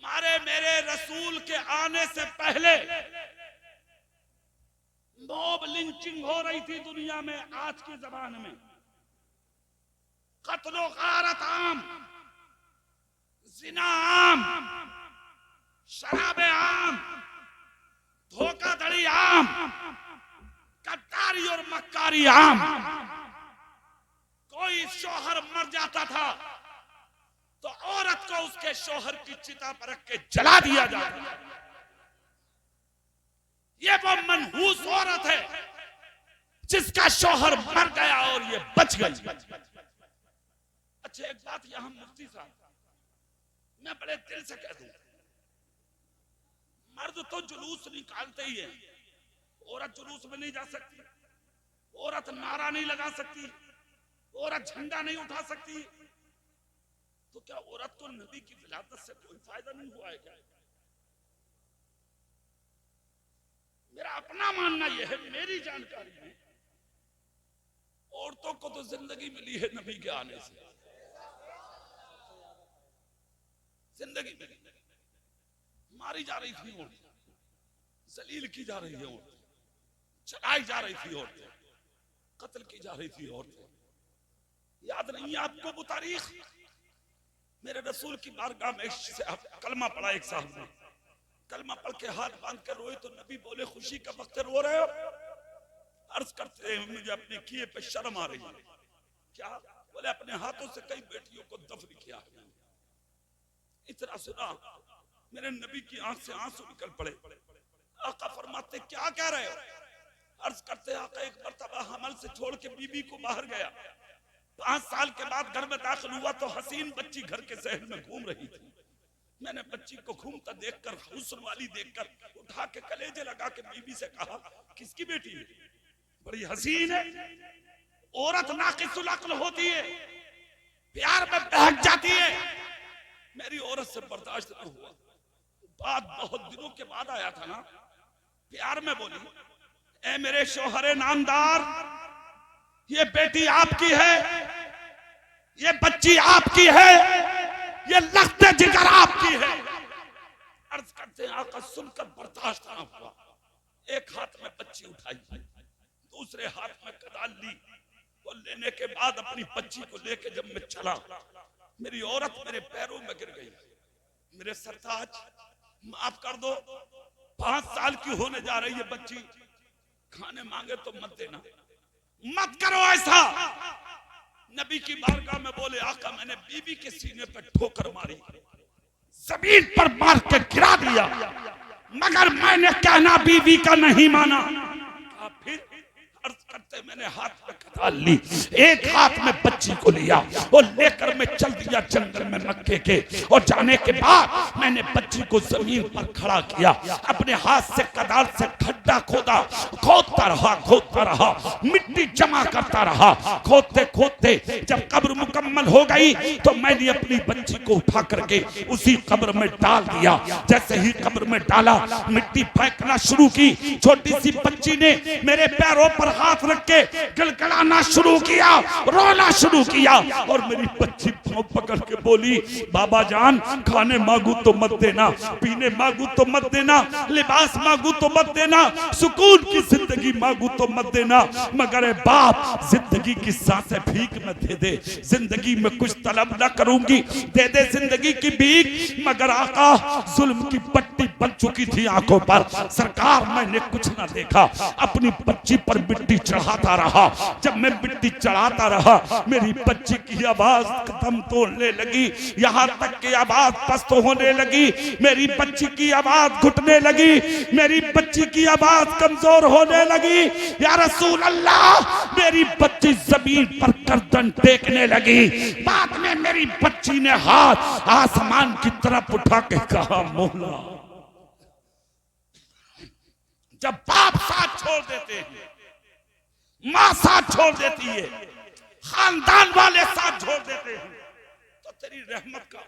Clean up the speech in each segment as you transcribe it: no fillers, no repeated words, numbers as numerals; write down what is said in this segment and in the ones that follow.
तुम्हारे मेरे रसूल के आने से पहले मॉब लिंचिंग हो रही थी दुनिया में। आज के जमाने में कत्लो गारत आम, जिना आम, शराबे आम, धोखाधड़ी आम, गद्दारी और मक्कारी आम। कोई शौहर मर जाता था तो औरत को उसके शौहर की चिता पर रख के जला दिया जाता था। ये वो मनहूस औरत है जिसका शौहर मर गया और ये बच गई। अच्छा, एक बात यहां मुफ्ती साहब मैं बड़े दिल से कह दूं, मर्द तो जुलूस निकालते ही है, औरत जुलूस में नहीं जा सकती, औरत नारा नहीं लगा सकती, औरत झंडा नहीं उठा सकती। तो क्या औरत को नबी की विलादत से कोई फायदा नहीं हुआ है क्या? मेरा अपना मानना यह है, मेरी जानकारी में औरतों को तो जिंदगी मिली है नबी के आने से। जिंदगी मिली, मारी जा रही थी औरतें, जलील की जा रही है औरतें, चलाई जा रही थी औरतें, कत्ल की जा रही थी औरतें। याद नहीं है आपको वो तारीख? मेरे रसूल की बारगाह में कलमा पढ़ा एक साहब ने, कलमा पढ़ के हाथ बांध कर रोए तो नबी बोले खुशी का वक्त रो रहे हो? अर्ज करते हैं मुझे अपने किए पे शर्म आ रही है। क्या? बोले अपने हाथों से कई बेटियों को दफन किया है। इतना सुना मेरे नबी की आंख से आंसू निकल पड़े। आका फरमाते क्या कह रहे हो? अर्ज करते आका एक मर्तबा हमल से छोड़ के बीबी को बाहर गया, 5 साल के बाद घर में दाखिल हुआ तो हसीन बच्ची घर के शहर में घूम रही थी। मैंने बच्ची को घूमता देखकर, हुस्न वाली देखकर उठा के कलेजे लगा के बीबी से कहा किसकी बेटी है? बड़ी हसीन है। औरत नाकिसुल अक्ल होती है, प्यार में बहक जाती है। मेरी औरत से बर्दाश्त न हुआ। बात बहुत दिनों के बाद आया था ना, प्यार में बोली ए मेरे शौहरे नामदार, ये बेटी आपकी है, ये बच्ची आपकी है, ये लख्ते जिगर आपकी है। अर्ज करते हैं आका सुनकर बर्दाश्त न हुआ। एक हाथ में बच्ची उठाई, दूसरे हाथ में कदाल ली। वो लेने के बाद अपनी बच्ची को लेके जब मैं चला, मेरी औरत मेरे पैरों में गिर गई। मेरे सरताज माफ कर दो, 5 साल की होने जा रही है बच्ची, खाने मांगे तो मत देना, मत करो ऐसा। नबी की बारगाह में बोले आका मैंने बीबी के सीने पर ठोकर मारी, जमीन पर मार के गिरा दिया, मगर मैंने कहना बीबी का नहीं माना। फिर अर्ज करते मैंने हाथ में कताल ली, एक हाथ में बच्ची को लिया और लेकर मैं चल दिया जंगल में मक्के के। और जाने के बाद मैंने बच्ची को जमीन पर खड़ा किया, अपने हाथ से कदाल से खड्डा खोदा, खोदता रहा, मिट्टी जमा करता रहा। खोदते खोदते जब कब्र मुकम्मल हो गई तो मैंने अपनी बच्ची को उठा करके उसी कब्र में डाल दिया। जैसे ही कब्र में डाला, मिट्टी फेंकना शुरू की। छोटी सी बच्ची ने मेरे पैरों पर हाथ रख के गिड़गिड़ाना शुरू किया, रोना शुरू किया। और मेरी बच्ची पांव पकड़ के बोली बाबा जान, खाने मांगू तो मत देना, पीने मांगू तो मत देना, लिबास मांगू तो मत देना, सुकून की जिंदगी मांगू तो मत देना, मगर बाप जिंदगी की सांसें भीख में दे दे, जिंदगी में कुछ तलब ना करूंगी, दे दे जिंदगी की भीख। मगर आका जुल्म की पट्टी बन चुकी थी आंखों पर। सरकार मैंने कुछ ना देखा, अपनी बच्ची पर मिट्टी चढ़ाता रहा। जब मैं मिट्टी चढ़ाता रहा, मेरी बच्ची की आवाज दम तोड़ने लगी, यहाँ तक कि आवाज पस्त होने लगी, मेरी बच्ची की आवाज घुटने लगी, मेरी बच्ची की आवाज कमजोर होने लगी। या रसूल अल्लाह, मेरी बच्ची जमीन पर गर्दन टेकने लगी। बाद में मेरी बच्ची ने हाथ आसमान की तरफ उठा के कहा मौला। जब बाप साथ छोड़ देते हैं, माँ साथ छोड़ देती है, खानदान वाले साथ छोड़ देते हैं, तो तेरी रहमत का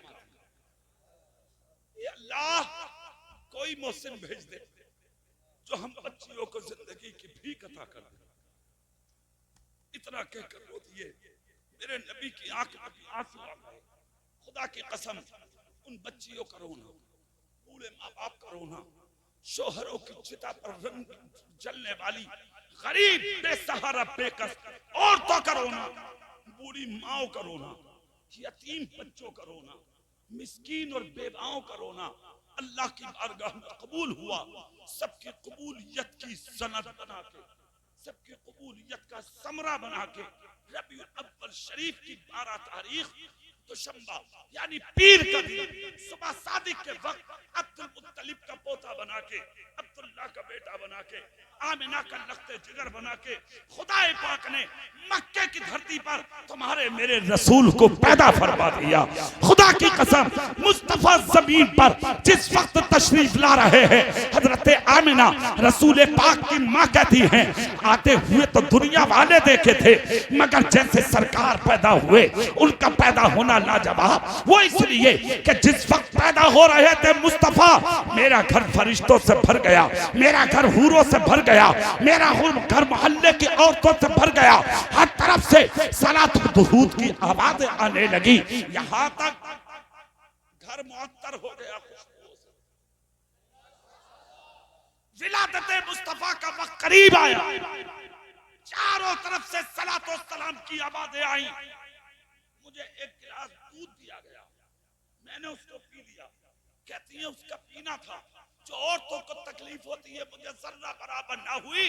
ये अल्लाह कोई मोहसिन भेज दे जो हम बच्चियों को जिंदगी की भीख अता कर दे। इतना कहकर रो दिए। मेरे नबी की आंख में आंसू आ गए। खुदा की कसम उन बच्चियों का रोना माँ बाप का रोना, शोहरों की चिता पर रंग जलने वाली गरीब बेसहारा बेकस औरतों का रोना, बूढ़ी माओ का रोना, यतीम बच्चों का रोना, मिस्कीन और बेवाओं का रोना अल्लाह की बारगाह में कबूल हुआ। सबकी कबूलियत की सनद बना के, सबकी कबूलियत का समरा बना के रबीउल अव्वल शरीफ की 12 तारीख दुशंबा यानी पीर का दिन सुबह सादिक के वक्त अब्दुल मुत्तलिब का पोता बना के, अब्दुल्लाह का बेटा बना के, आमिना का लख्ते जिगर बना के खुदाए पाक ने मक्के की धरती पर तुम्हारे मेरे रसूल को पैदा फरमा दिया। खुदा की कसम, मुस्तफा जमीन पर जिस वक्त तशरीफ ला रहे हैं, हजरत आमिना रसूल पाक की माँ कहती हैं, आते हुए तो दुनिया वाले देखे थे, मगर जैसे सरकार पैदा हुए उनका पैदा होना लाजवाब। वो इसलिए कि जिस वक्त पैदा हो रहे थे मुस्तफा, मेरा घर फरिश्तों से भर गया, मेरा घर हूरों से भर गया, मेरा घर मोहल्ले की औरतों से भर गया, हर तरफ से सलात दुरूद की आवाजें आने लगी, यहां तक घर मुअत्तर हो गया। विलादत मुस्तफा का वक्त करीब आया, चारों तरफ से सलात व सलाम की आवाजें आई। मुझे एक गिलास दूध दिया गया, मैंने उसको पी लिया। कहती है उसका पीना था जो औरतों को तकलीफ होती है, मुझे जर्रा बराबर ना हुई।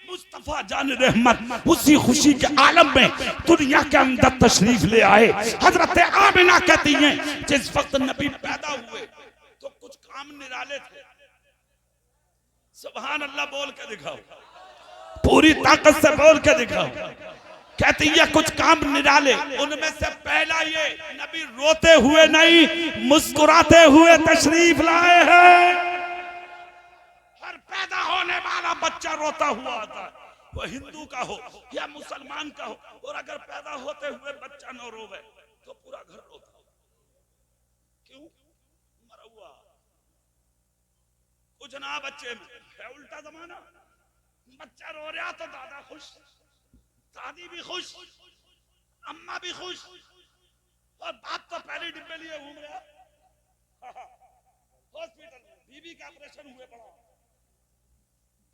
मुस्तफा जान रहमत उसी खुशी के आलम में दुनिया के अंदर तशरीफ ले आए। हजरत आमिना कहती हैं, जिस वक्त नबी पैदा हुए तो कुछ काम निराले थे। सुभान अल्लाह बोल के दिखाओ, पूरी ताकत से बोल के दिखाओ। कहती है कुछ काम निराले, उनमें से पहला ये नबी रोते हुए नहीं मुस्कुराते हुए तशरीफ लाए हैं। हर पैदा होने वाला बच्चा रोता हुआ आता है, वो हिंदू का हो या मुसलमान का हो, और अगर पैदा होते हुए बच्चा न रोवे तो पूरा घर रोता हो। क्यों? मरा हुआ कुछ ना बच्चे में है, उल्टा जमाना। बच्चा रो रहा तो दादा खुश, दादी भी खुश, अम्मा भी खुश, और बाप तो पहले डिब्बे लिए घूम रहा। हॉस्पिटल में बीबी का ऑपरेशन हुए पड़ा,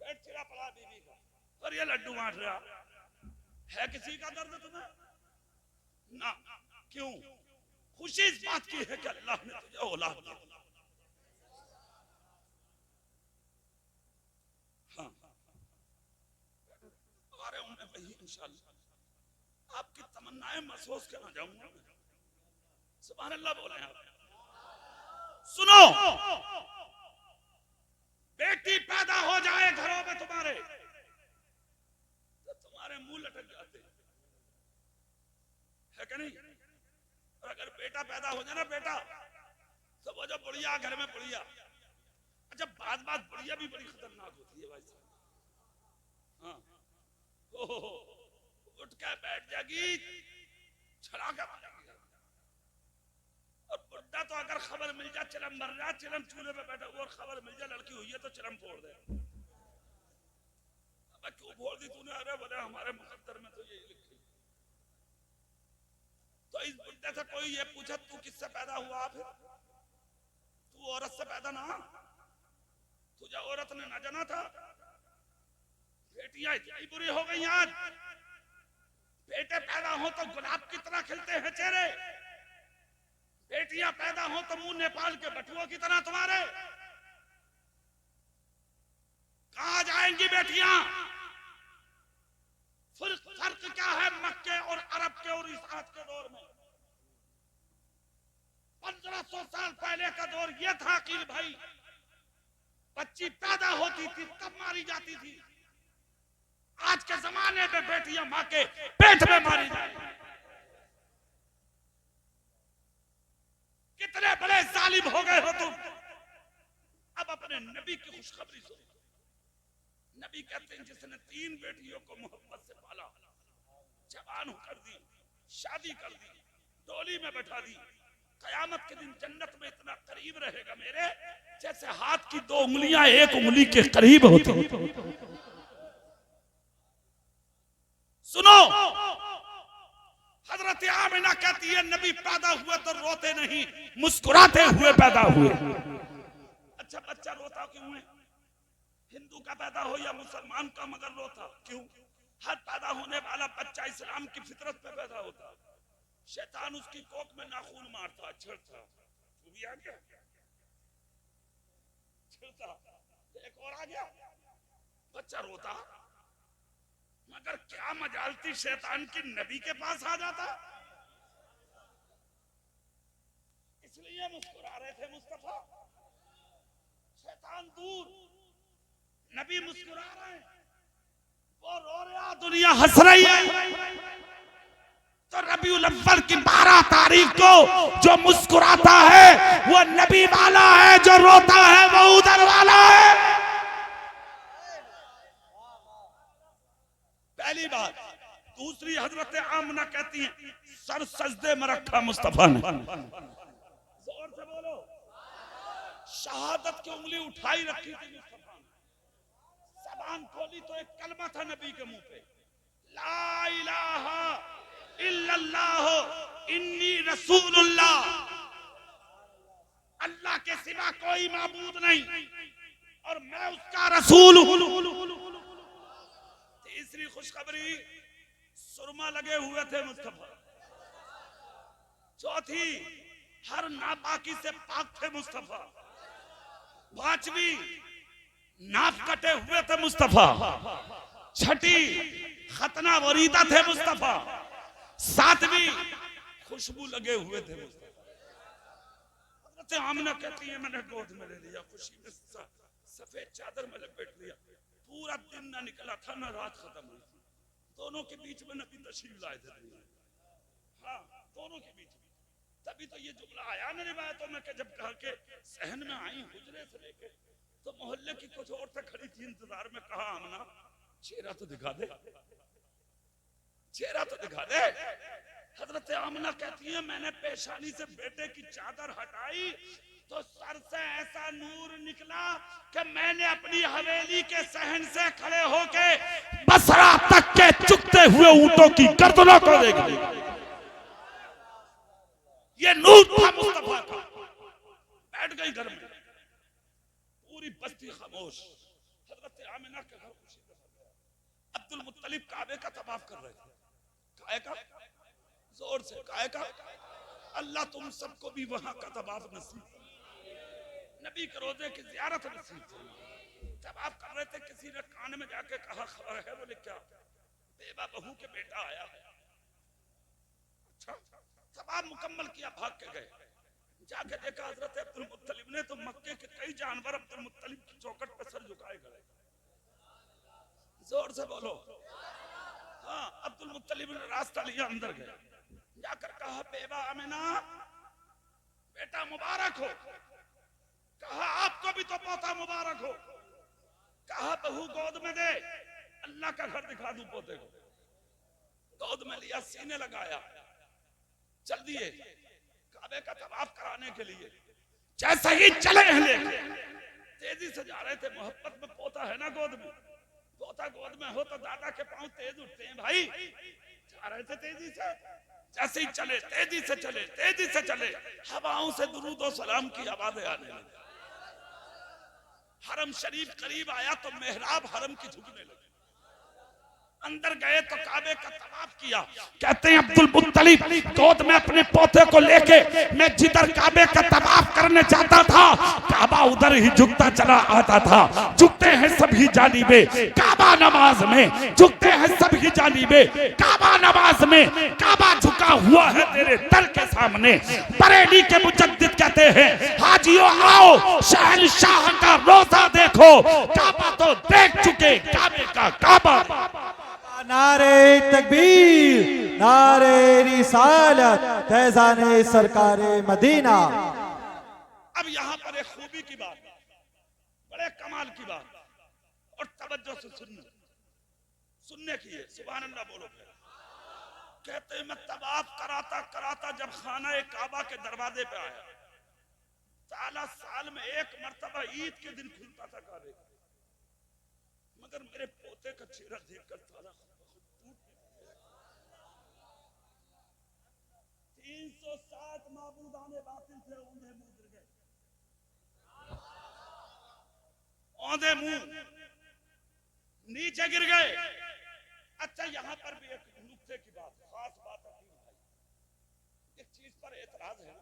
पेट चिरा पड़ा बीबी का, और ये लड्डू बांट रहा है। किसी का दर्द तुम्हें ना? क्यों? खुशी इस बात की है कि अल्लाह ने तुझे औलाद दी। इंशाअल्लाह आपकी तमन्नाएं महसूस करना चाहूंगा। सुभान अल्लाह बोले आप। सुनो, बेटी पैदा हो जाए घरों में तुम्हारे तो तुम्हारे मुंह लटक जाते है कि नहीं? और अगर बेटा पैदा हो जाए ना, बेटा तो वो जो बुढ़िया घर में बुढ़िया, अच्छा बात बात बुढ़िया भी बड़ी खतरनाक होती है भाई साहब। हाँ, उठ के बैठ जाएगी, छड़ा के मारेगी। और बुढ़ा तो अगर खबर मिल जाए चिलम मर रहा, चिलम चूल्हे पे बैठा हुआ, और खबर मिल जाए लड़की हुई है तो चिलम फोड़ दे। अब क्यों फोड़ दी तूने? अरे बोले हमारे मुकद्दर में तो यही लिखी। तो इस बुढ़े से कोई ये पूछे तू किससे पैदा हुआ? फिर तू औरत से पैदा ना, तुझे औरत ने ना जाना था। बेटियां इतनी बुरी हो गई आज, बेटे पैदा हो तो गुलाब की तरह खिलते हैं चेहरे, बेटियां पैदा हो तो मुंह नेपाल के बटुओं की तरह तुम्हारे। कहां जाएंगी बेटियां? फर्क क्या है मक्के और अरब के और इस आज के दौर में? 1500 साल पहले का दौर यह था कि भाई बच्ची पैदा होती थी तब मारी जाती थी। आज के जमाने में बेटियां मां के पेट में मारी जाती। कितने बड़े जालिम हो गए हो तुम। अब अपने नबी की खुशखबरी सुनो। नबी कहते हैं जिसने 3 बेटियों को मोहब्बत से पाला, जवान कर दी, शादी कर दी, डोली में बैठा दी, कयामत के दिन जन्नत में इतना करीब रहेगा मेरे, जैसे हाथ की 2 उंगलियां 1 उंगली के करीब होती। सुनो, हजरत आमिना कहती है नबी पैदा हुए तो रोते नहीं मुस्कुराते हुए पैदा हुए। अच्छा बच्चा रोता क्यों है? हिंदू का पैदा हो या मुसलमान का, मगर रोता क्यों? हर पैदा होने वाला बच्चा इस्लाम की फितरत पे पैदा होता। शैतान उसकी कोख में नाखून मारता, छेड़ता, तू भी आ गया, छेड़ता, एक और आ गया, बच्चा रोता। मगर क्या मजालती शैतान की नबी के पास आ जाता। इसलिए मुस्कुरा रहे थे मुस्तफा। शैतान दूर, नबी मुस्कुरा रहे हैं, वो रो रहा, दुनिया हंस रही है। तो रबीउल अव्वल की 12 तारीख को जो मुस्कुराता है वो नबी वाला है, जो रोता है वो उधर वाला है। पहली बात। दूसरी, हजरत आमना कहती है सर सजदे में रखा मुस्तफा ने, जोर से बोलो, शहादत की उंगली उठाई रखी थी मुस्तफा ने, ज़बान खोली तो एक कलमा था नबी के मुंह पे, ला इलाहा इल्लल्लाह इन्नी रसूलुल्लाह, अल्लाह के सिवा कोई माबूद नहीं और मैं उसका रसूल हूं। तीसरी खुशखबरी, सुरमा लगे हुए थे मुस्तफा। चौथी, हर नापाकी से पाक थे मुस्तफा। पांचवी, नाफ कटे हुए थे मुस्तफा। छठी, खतना वरीदा थे मुस्तफा। सातवीं, खुशबू लगे हुए थे मुस्तफा। हज़रत आमिना कहती है मैंने गोद में ले लिया, खुशी में सफेद चादर में लपेट लिया। पूरा दिन ना निकला था ना रात खत्म हुई थी, दोनों के बीच में नबी तशरीफ लाए थे। हाँ, दोनों के बीच में। तभी तो ये जुमला आया ना रिवायतों में कि जब कहा के सहन में आई हुजरे से लेके तो मोहल्ले की कुछ और से खड़ी थी इंतजार में, कहा आमना चेहरा तो दिखा दे, चेहरा तो दिखा दे। हजरत आमना कहती है मैंने पेशानी से बेटे की चादर हटाई तो सर से ऐसा नूर निकला कि मैंने अपनी हवेली के सहन से खड़े होके बसरा तक के चुकते हुए ऊंटों की गर्दनों को देख लिया। ये नूर था मुस्तफा का। बैठ गई घर में, पूरी बस्ती खामोश। हजरत आमिना के घर खुशी का अब्दुल मुत्तलिब काबे का तवाफ कर रहे थे। काहे का? जोर से काहे का? अल्लाह तुम सबको भी वहां का तवाफ नसीब, नबी के रोजे की ज़ियारत नसीब। तवाफ कर रहे थे, किसी ने कान में जाके कहा खबर है? बोले क्या? बेवा बहू के बेटा आया है। अच्छा, तवाफ मुकम्मल किया, भाग के गए, जाके देखा हजरत अब्दुल मुत्तलिब ने तो मक्के के कई जानवर अब्दुल मुत्तलिब की चौखट पर सर झुकाए गए। जोर से बोलो। हाँ, अब्दुल मुत्तलिब ने रास्ता लिया, अंदर गए, जाकर कहा बेवा आमिना बेटा मुबारक हो। कहा आपको भी तो पोता मुबारक हो। कहा बहू गोद में दे, अल्लाह का घर दिखा दूं पोते को। गोद में लिया, सीने लगाया, चल दिए काबे का तवाफ कराने के लिए। जैसे ही चले हैं लेके तेजी से जा रहे थे, मोहब्बत में पोता है ना गोद में, पोता गोद में हो तो दादा के पांव तेज उठते हैं भाई। जा रहे थे तेजी से, जैसे ही चले तेजी से चले, तेजी से चले, हवाओं से दुरूद और सलाम की आवाजें आने लगी। हरम शरीफ करीब आया तो मेहराब हरम की झुकने लगी। अंदर गए तो काबे का तवाफ किया। कहते हैं अब्दुल मुत्तलिब गोद में अपने पोते को लेके मैं जिधर काबे का तवाफ करने जाता था काबा उधर ही झुकता चला आता था। झुकते हैं सभी जानिबे काबा नमाज में, झुकते हैं सभी जानिबे काबा नमाज में। काबा झुका हुआ है तेरे दर के सामने। बरेली के मुजद्दिद कहते हैं हाजियों आओ शहंशाह का रोजा देखो, काबा तो देख चुके काबे का काबा। नारे तकबीर, नारे रिसालत, फैज़ाने सरकारे मदीना। अब यहाँ पर एक खूबी की बात, बड़े कमाल की बात, और तवज्जो से सुनने की है। सुभान अल्लाह बोलो। कहते हैं मैं तवाफ कराता कराता जब खाना काबा के दरवाजे पे आया, ताला साल में एक मर्तबा ईद के दिन खुलता था काबे, मगर मेरे पोते का चेहरा देखकर ताला 360 माबूदाने बातिल थे, उन्हें मुद्र गए। दे मुंह, नीचे गिर गए। अच्छा यहां पर भी एक नुक्ते की बात, खास बात है भाई, एक चीज पर एतराज है।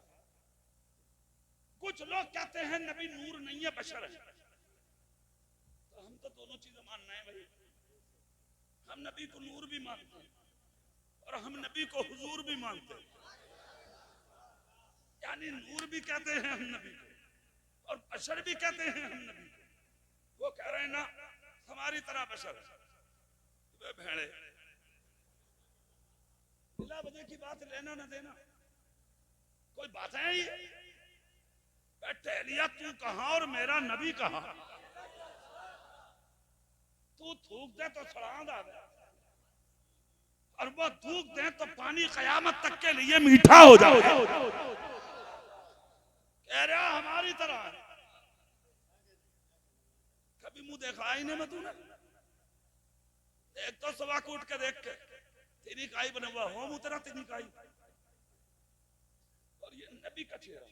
कुछ लोग कहते हैं नबी नूर नहीं है, बशर है। तो हम तो दोनों चीजें मानना है भाई। हम नबी को नूर भी मानते हैं और हम नबी को हुजूर भी मानते हैं। यानी नूर भी कहते हैं हम नबी को और बशर भी कहते हैं हम नबी को। वो कह रहे हैं ना हमारी तरह बशर है। भेड़े बिला वजह की बात लेना ना देना कोई बात है ये? टहलिया तू कहां और मेरा नबी कहां? तू थूक दे तो सड़ांद आ गया और वो थूक दे तो पानी कयामत तक के लिए मीठा हो जाए। कह रहा हमारी तरह है। कभी मुंह देखा ही नहीं मैं तूने? एक तो सवा कूट के देख के तेरी काई बने हुआ हो उतरा तेरी काई। और ये नबी का चेहरा,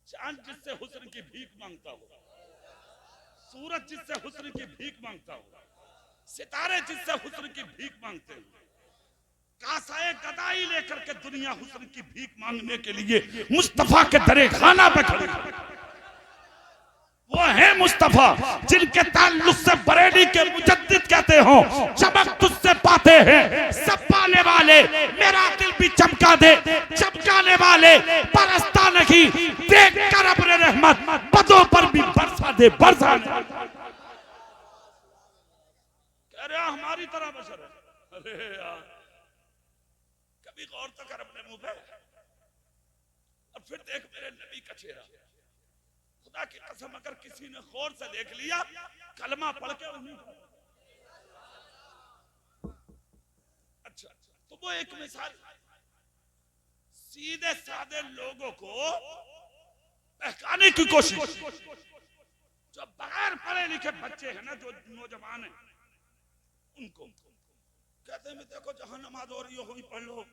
चांद जिससे हुस्न की भीख मांगता हो, सूरज जिससे हुस्न की भीख मांगता हो, सितारे जिससे हुस्न की भीख मांगते हैं, कासाए गदाई लेकर के दुनिया हुस्न की भीख मांगने के लिए मुस्तफा के दरे खाना पे खड़े। वो है मुस्तफा जिनके ताल्लुक से बरेली के मुजद्दिद कहते हो चमक तुझसे पाते हैं सब पाने वाले, मेरा दिल भी चमका दे चमकाने वाले, बरसता नहीं देख कर अपने रहमत बदों पर भी बरसा दे बरसा दे। कह रहा हमारी तरह बशर है। अरे यार कभी गौर तो कर अपने मुंह पे और फिर देख मेरे नबी का चेहरा। खुदा की कसम अगर किसी ने गौर से देख लिया कलमा पढ़ के उन्हीं। अच्छा तो वो एक मिसाल सीधे साधे लोगों को बहकाने की कोशिश। जो बगैर पढ़े लिखे बच्चे हैं ना, जो नौजवान हैं, उनको कहते हैं देखो जहां नमाज हो रही हो वही पढ़ लो।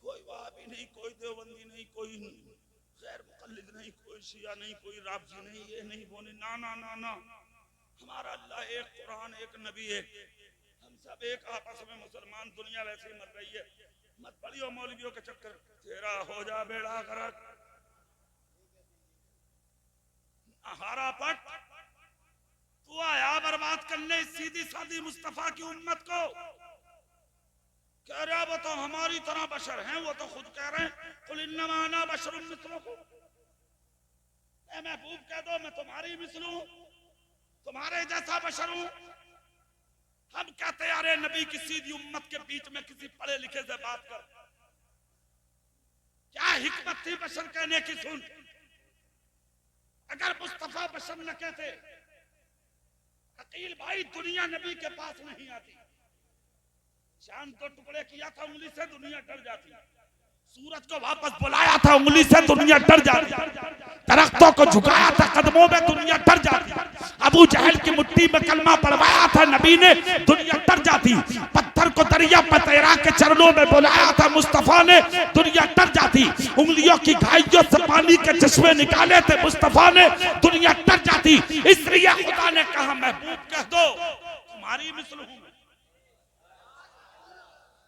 कोई वहाबी नहीं, कोई देवबंदी नहीं, कोई गैर मुकल्लिद नहीं, कोई शिया नहीं, कोई राफजी नहीं, ये नहीं वो नहीं। ना ना ना ना, हमारा अल्लाह एक, कुरान एक, नबी एक, हम सब एक, आपस में मुसलमान। दुनिया वैसे ही मर रही है, मत पढ़ियो मौलवियों के चक्कर, तेरा हो जा बेड़ा गर्क। हारा पट तू आया बर्बाद करने सीधी सादी मुस्तफा की उम्मत को। कह रहा वो तो हमारी तरह बशर हैं, वो तो खुद कह रहे हैं कुल इन्नमा अना बशरुम मिस्लुकुम। ए महबूब कह दो मैं तुम्हारी मिसल हूं, तुम्हारे जैसा बशर हूं। हम कहते अरे नबी की सीधी उम्मत के बीच में किसी पढ़े लिखे से बात कर। क्या हिकमत थी बशर कहने की? सुन, अगर मुस्तफा बशर न कहते अकील भाई दुनिया नबी के पास नहीं आती। चांद को टुकड़े किया था उंगली से दुनिया डर जाती, सूरज को वापस बुलाया था उंगली से दुनिया डर जाती, दरख्तों को झुकाया था कदमों में दुनिया डर जाती, अबू जहल की मुट्ठी में कलमा पढ़वाया था नबी ने दुनिया डर जाती, पत्थर को दरिया पर तैरा के चरणों में बुलाया था मुस्तफा ने दुनिया डर जाती, उंगलियों की घाइयों से पानी के चश्मे निकाले थे मुस्तफा ने दुनिया डर जाती। इसलिए खुदा ने कहा महबूब कह दो तुम्हारी मिसल हूं।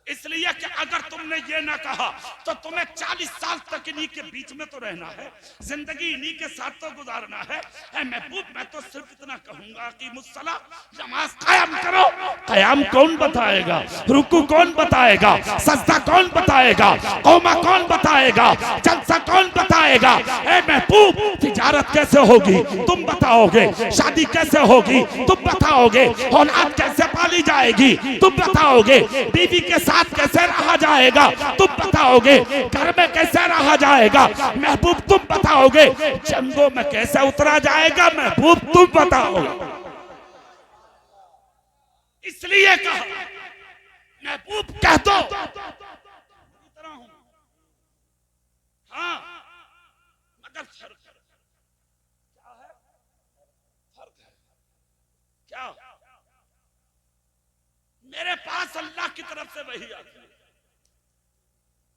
इसलिए कि अगर तुमने ये ना कहा तो तुम्हें 40 साल तक इन्हीं के बीच में तो रहना है, जिंदगी इन्हीं के साथ तो गुजारना है। महबूब मैं तो सिर्फ इतना कहूंगा कि मुसल्ला नमाज कायम करो। कयाम कौन बताएगा, रुकू कौन बताएगा, सजदा कौन बताएगा, कौमा कौन बताएगा, जलसा कौन बताएगा? ए महबूब तिजारत कैसे होगी तुम बताओगे, शादी कैसे होगी तुम बताओगे, औलाद कैसे पाली जाएगी तुम बताओगे, बीवी के साथ कैसे रहा जाएगा तुम बताओगे, घर में कैसे रहा जाएगा महबूब तुम बताओगे, जंगों में कैसे उतरा जाएगा महबूब तुम बताओगे। इसलिए कहा महबूब कह दो इतना हूं। हाँ मगर फर्क है। क्या है फर्क है? क्या मेरे पास अल्लाह की तरफ से वही आती है,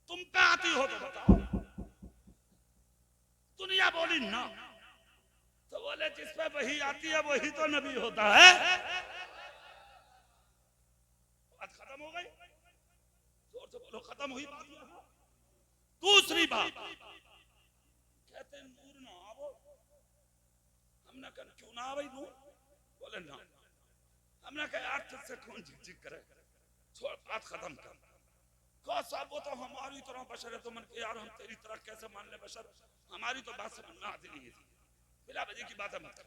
तुम पे आती हो तो बताओ। दुनिया बोली ना तो बोले बोले जिस पे वही आती है वही तो नबी होता है। बात खत्म हो गई, जोर से बोलो खत्म हुई बात। दूसरी बात कहते हैं नूर ना आवो, हमने कहा क्यों ना आवे नूर? बोले ना, हमने कहा यार तुझसे कौन झिक करे, छोड़ बात खत्म कर। कहा साहब वो तो हमारी तरह बशर है, तो मन के यार हम तेरी तरह कैसे मान ले बशर, हमारी तो बात समझ में आती नहीं है। बिला बजे की बात है मत कर,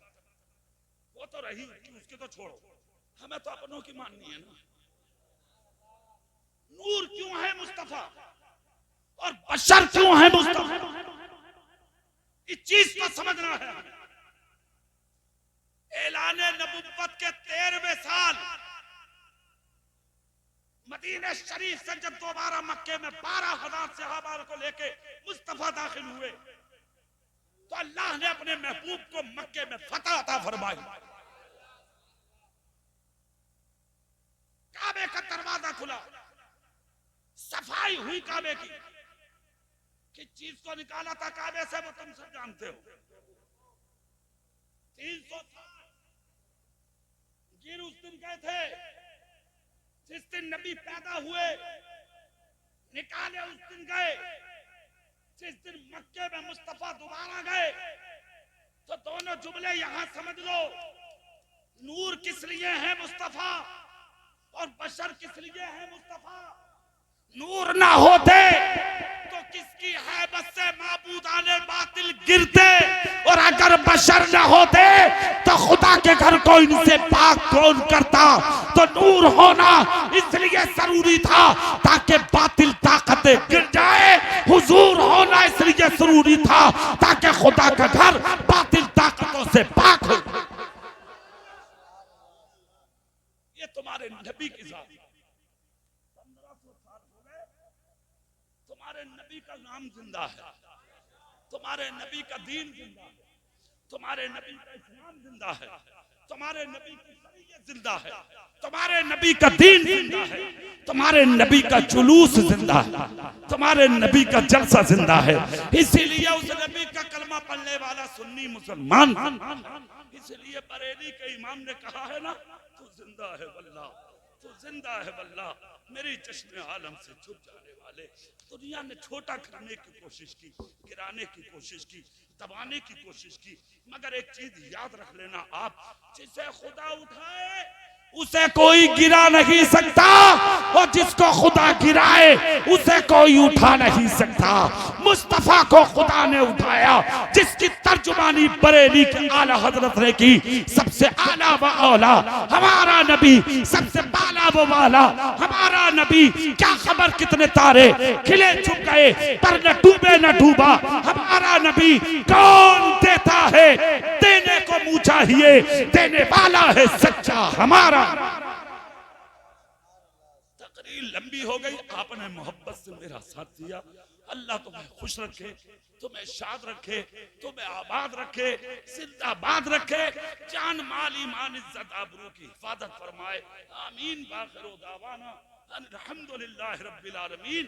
वो तो रही उसके तो छोड़ो, हमें तो अपनों की माननी है ना। नूर क्यों है मुस्तफा और बशर क्यों है मुस्तफा, इस चीज को समझना है। ऐलाने नबुव्वत के 13वें साल मदीने शरीफ से जब दोबारा मक्के में 12,000 सहाबा को लेके मुस्तफा दाखिल हुए तो अल्लाह ने अपने महबूब को मक्के में फतह अता फरमाई। काबे का दरवाजा खुला, सफाई हुई काबे की, किस चीज को निकाला था काबे से वो तुम सब जानते हो। 300 गिर उस दिन गए थे जिस दिन नबी पैदा हुए, निकाले उस दिन गए जिस दिन मक्के में मुस्तफा दोबारा गए। तो दोनों जुमले यहां समझ लो, नूर किस लिए है मुस्तफा और बशर किस लिए है मुस्तफा। नूर ना होते तो किसकी हैबत से माबूदाने बातिल गिरते, और अगर बशर ना होते तो खुदा के घर को इनसे पाक कौन करता। तो नूर होना इसलिए जरूरी था ताकि बातिल ताकतें गिर जाए, हुजूर होना इसलिए जरूरी था ताकि खुदा का घर बातिल ताकतों से पाक हो। ये तुम्हारे नबी की जात, 1500 साल हो गए, तुम्हारे नबी का नाम जिंदा है, तुम्हारे नबी का दीन जिंदा है, तुम्हारे नबी का इस्लाम जिंदा है, तुम्हारे नबी की शरीयत जिंदा है, तुम्हारे नबी का दीन जिंदा है, तुम्हारे नबी का जुलूस जिंदा है, तुम्हारे नबी का जलसा जिंदा है। इसीलिए उस नबी का कलमा पढ़ने वाला सुन्नी मुसलमान, इसलिए बरेली के इमाम ने कहा है ना, तू जिंदा है वल्लाह, तू जिंदा है वल्लाह, मेरी चश्मे आलम से छुप जाने वाले। दुनिया ने छोटा करने की कोशिश की, गिराने की कोशिश की, दबाने की कोशिश की, मगर एक चीज याद रख लेना आप, जिसे खुदा उठाए उसे कोई गिरा नहीं सकता, और जिसको खुदा गिराए उसे कोई उठा नहीं सकता। मुस्तफा को खुदा ने उठाया, जिसकी तर्जुमानी बरेली के आला हजरत ने की। सबसे आला व औला हमारा नबी, सबसे बाला व वाला हमारा नबी। क्या खबर कितने तारे खिले छुप गए पर न डूबे न डूबा हमारा नबी। कौन देता है, देने को मुंह चाहिए, देने वाला है सच्चा हमारा। तकरीर लंबी हो गई, आपने मोहब्बत से मेरा साथ दिया। अल्लाह तुम्हें खुश रखे, तुम्हें शाद रखे, तुम्हें आबाद रखे, जिंदाबाद रखे, जान माल ईमान इज्जत आबरू की हिफाजत फरमाए। आमीन। बाखिर दावाना अल्हम्दुलिल्लाहि रब्बिल आलमीन।